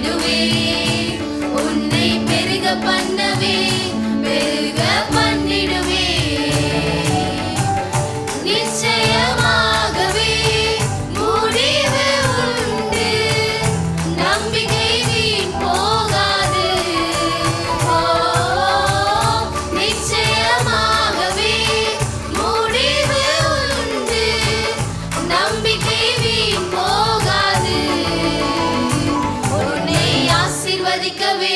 ஆசிர்வதித்திடுவே உன்னை பெருக பண்ணவே பெருக பண்ணிடுவே நிச்சயமாகவே முடிவு உண்டு நம்பிக்கை வீண் போகாது நிச்சயமாகவே முடிவு உண்டு நம்பிக்கை வீண் போகாது உன்னை ஆசீர்வதிக்கவே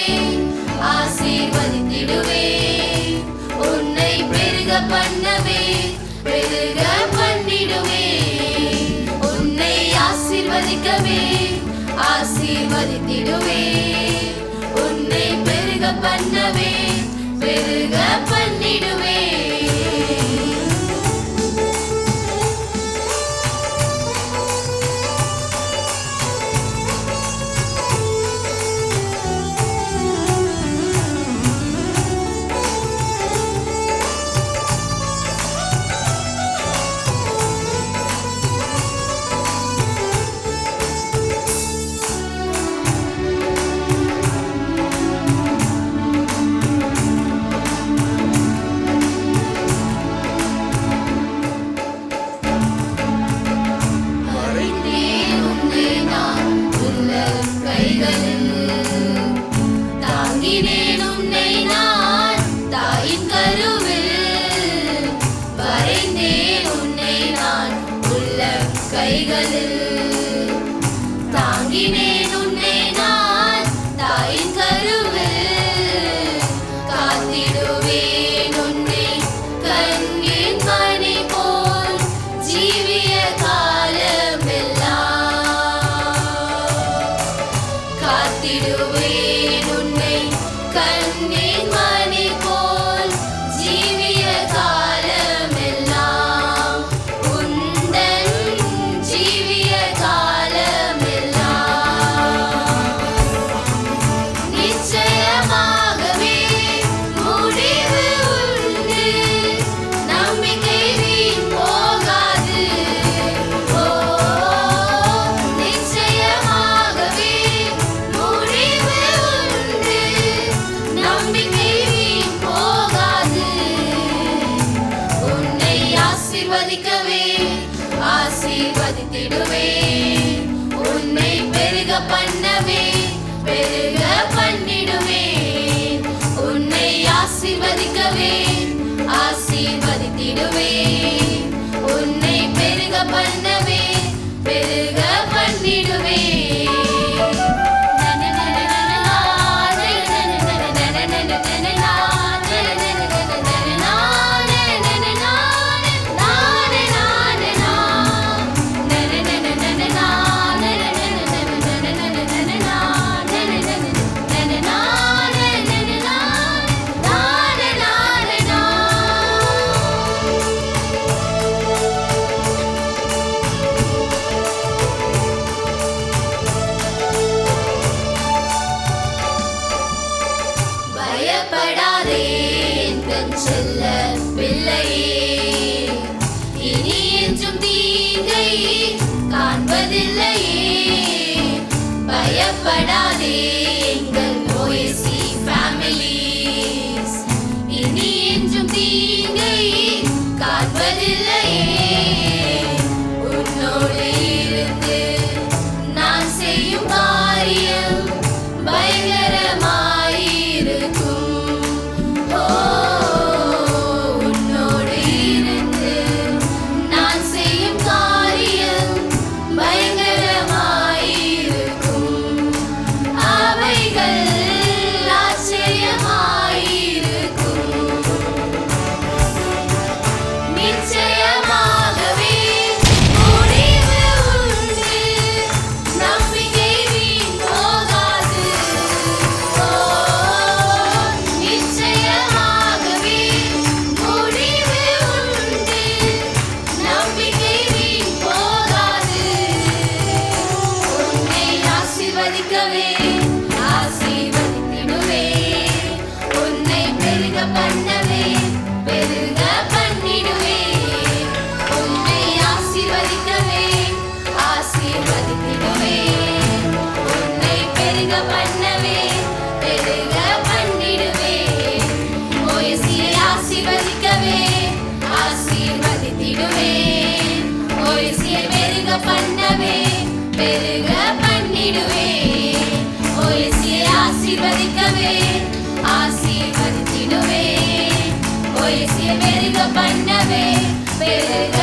ஆசீர்வதித்திடுவே உன்னை பெருக பண்ணவே பெருக பண்ணிடுவே உன்னை ஆசீர்வதிக்கவே ஆசீர்வதித்திடுவே உன்னை பெருக பண்ணவே பெருக பண்ணிடுவே தாங்கினேன் உன்னை நான் தாயின் கருவில் காத்திடுவேன் உன்னை கண்ணின் மணி போல் ஜீவிய காலமெல்லாம் காத்திடுவேன் உன்னை கண்ணின் மணி போல் ஜீவிய காலமெல்லாம் உந்தன் ஜீவிய காலமெல்லாம் நிச்சயமாகவே முடிவு உண்டு நம்பிக்கை வீண் போகாது நிச்சயமாகவே முடிவு உண்டு நம்பிக்கை வீண் போகாது உன்னை ஆசீர்வதிக்கவே ஆசீர்வதித்திடுவே உன்னை பெருக பண்ணவே பெருக பண்ணிடுவே உன்னை ஆசீர்வதிக்கவே ஆசீர்வதித்திடுவே உன்னை பெருக பண்ணவே பெருக பண்ணிடுவே பண்ணிடுவேன் ஓயசியை பெருக பண்ணவே பெருக பண்ணிடுவேன் ஓயசியை ஆசீர்வதிக்கவே ஆசீர்வதித்திடுவேன் ஓயசியை பெருக பண்ணவே பெருக